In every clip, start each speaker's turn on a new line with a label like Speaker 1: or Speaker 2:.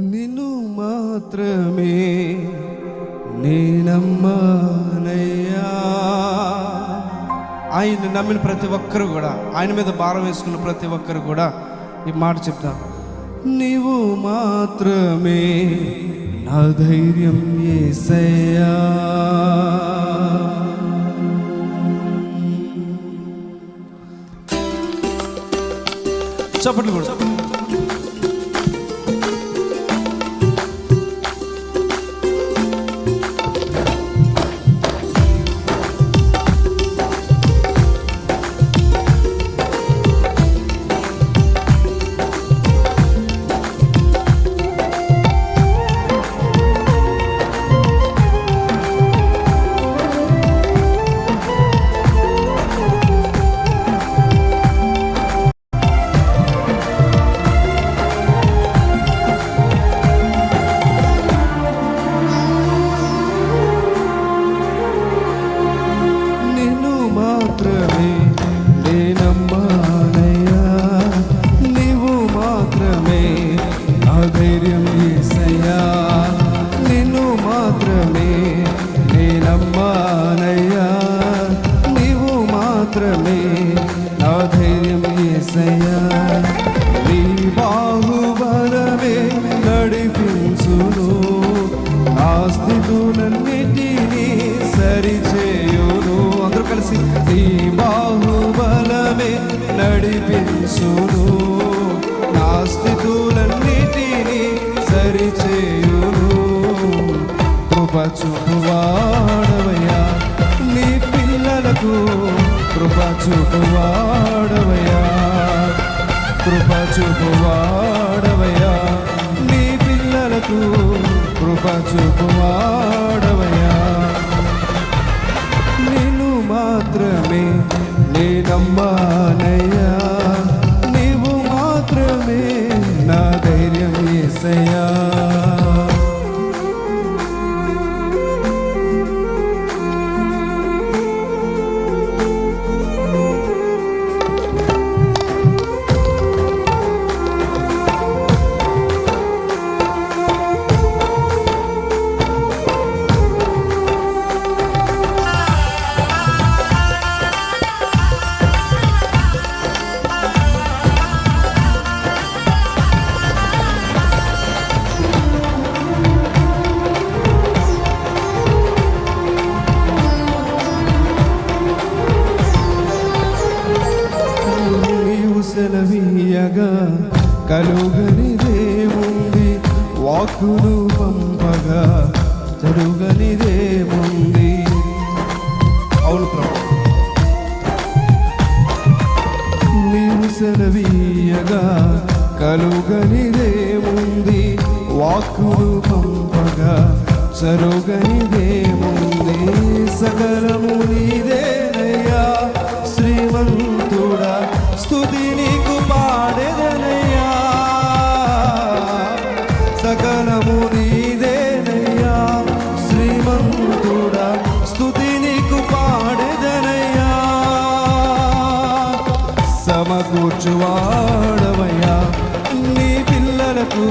Speaker 1: నిన్ను మాత్రమే నేనమ్మానయ్యా. ఆయన నమ్మిన ప్రతి ఒక్కరు కూడా, ఆయన మీద భారం వేసుకున్న ప్రతి ఒక్కరు కూడా ఈ మాట చెప్తాం, నీవు మాత్రమే నా ధైర్యం యేసయ్యా. చప్పట్లు కూడా నా ధైర్యం యేసయ్యా. నీ బాహుబలమే నడిపించును, నా స్థితులన్నిటినీ సరిచేయును. అందరూ కలిసి, నీ బాహుబలమే నడిపించును, నా స్థితులన్నిటినీ సరిచేయును. కృప చూపువాడవయ్యా, నీ పిల్లలకు కృప చూపువాడవయ్యా, కృప చూపువాడవయ్యా, నీ పిల్లలకు కృప చూపువాడవయ్యా. నిన్ను మాత్రమే నేనమ్మానయ్యా, నీవు మాత్రమే నా ధైర్యం యేసయ్యా. సెలవీయగా కలుగనిదేముంది, వాక్కును పంపగా జరుగనిదేముంది. అవును ప్రభు, నీవు సెలవీయగా కలుగనిదేముంది, వాక్కును పంపగా జరుగనిదేముంది. సకలము నీదేనయ్యా శ్రీమంతుడా, స్తుతి నీకు పాడెదనయ్యా. సకలము నీదేనయ్యా శ్రీమంతుడా, స్తుతి నీకు పాడెదనయ్యా. సమకూర్చువాడవయ్యా, నీ పిల్లలకు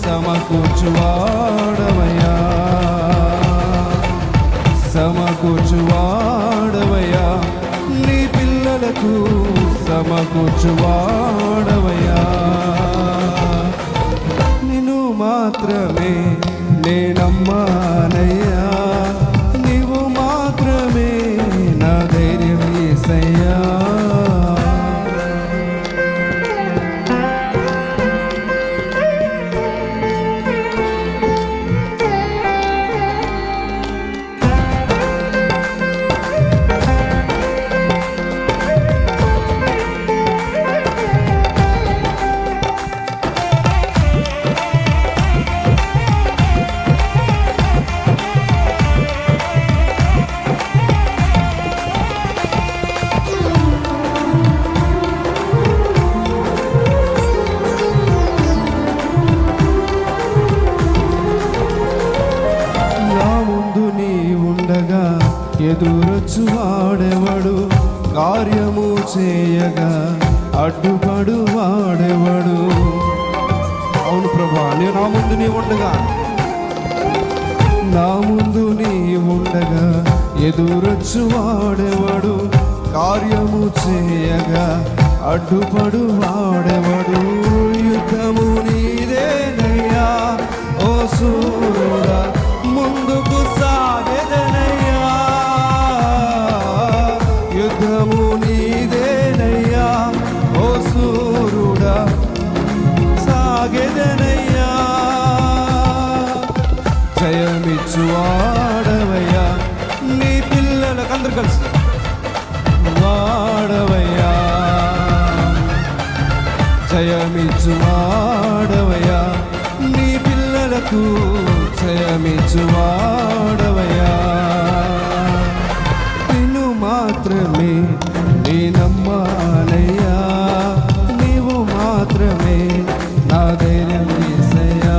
Speaker 1: సమకూర్చువాడవయ్యా, సమకూర్చువాడవయ్యా, నీ పిల్లలకు సమకూర్చువాడవయ్యా. నిన్ను మాత్రమే నేనమ్మానయ్యా, నీవు మాత్రమే నా ధైర్యం యేసయ్యా. ముందు నీ ఉండగా, నా ముందు నీ ఉండగా ఎదురొచ్చు వాడేవాడు, కార్యము చేయగా అడ్డుపడు వాడేవాడు. యుద్ధము నీదేనయ్యా ఓ సూర్యుడా, ముందుకు సాగెదనయ్యా. యుద్ధము నీదేనయ్యా ఓ సూర్యుడా, సాగెదనయ్యా. జయమిచ్చు వాడవయ్యా, నీ పిల్లలకు అందరు కలిసి వాడవయ్యా. జయమిచ్చు వాడవయ్యా, నీ పిల్లలకు జయమిచ్చు వాడవయ్యా. నిన్ను మాత్రమే నీ నమ్మాలయ్యా, నీవు మాత్రమే నా ధైర్యం యేసయ్యా.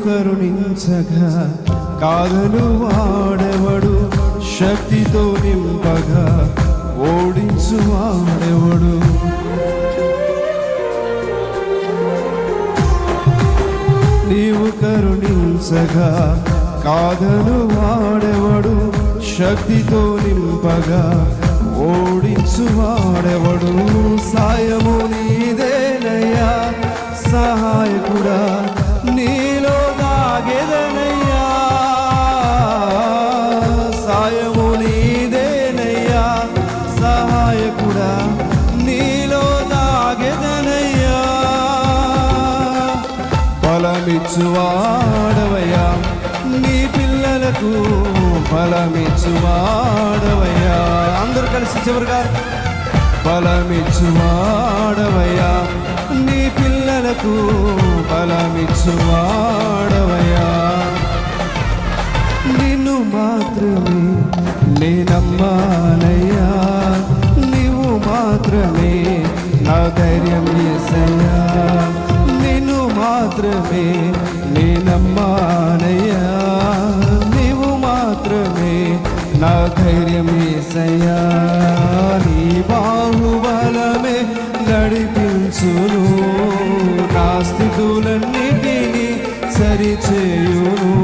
Speaker 1: కరుణించగా కాదను వాడెవడు, శక్తితో నింపగా ఓడించు వాడెవడు. నీవు కరుణించగా కాదను వాడెవడు, శక్తితో నింపగా ఓడించు వాడెవడు. సాయము నీదేనయ్యా సహాయకుడా, నీలో దాగెదనయ్యా. సాయము నీదేనయ్యా సహాయకుడా, నీలో దాగెదనయ్యా. బలమిచ్చు వాడవయ్యా, నీ పిల్లలకు బలమిచ్చు వాడవయ్యా. అందరూ కలిసి చివరిగా బలమిచ్చు వాడవయ్యా, నీ పిల్లలకు బలమిచ్చు వాడవయ్యా. నిన్ను మాత్రమే నే నమ్మాలయ్యా, నీవు మాత్రమే నా ధైర్యం యేసయ్యా. నిన్ను మాత్రమే నే నమ్మాలయ్యా, నీవు మాత్రమే నా ధైర్యం యేసయ్యా. నీ బాహుబలమే నడిపించును, నా స్థితులన్నిటినీ సరిచేయును.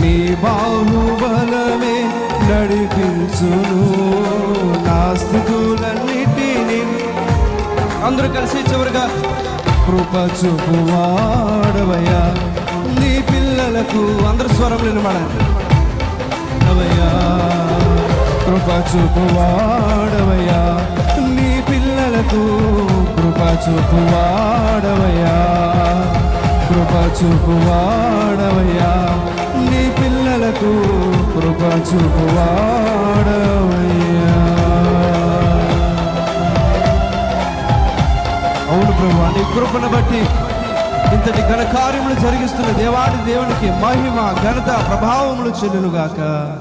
Speaker 1: నీ బాహుబలమే నడిపించును, నా స్థితులన్నిటినీ. అందరూ కలిసి చివరిగా కృప చూపు వాడవయ్యా, నీ పిల్లలకు అందరు స్వరం నిలబడండి. కృప చూపు వాడవయ్యా, నీ పిల్లలకు కృప చూపు వాడవయ్యా. కృప చూపు వాడవయ్యా, నీ పిల్లలకు కృప చూపు వాడవయ్యా. అవును ప్రభువా, నీ కృపను బట్టి ఇంతటి ఘన కార్యములు జరిగిస్తున్న దేవునికి మహిమ ఘనత ప్రభావములు చెల్లునుగాక.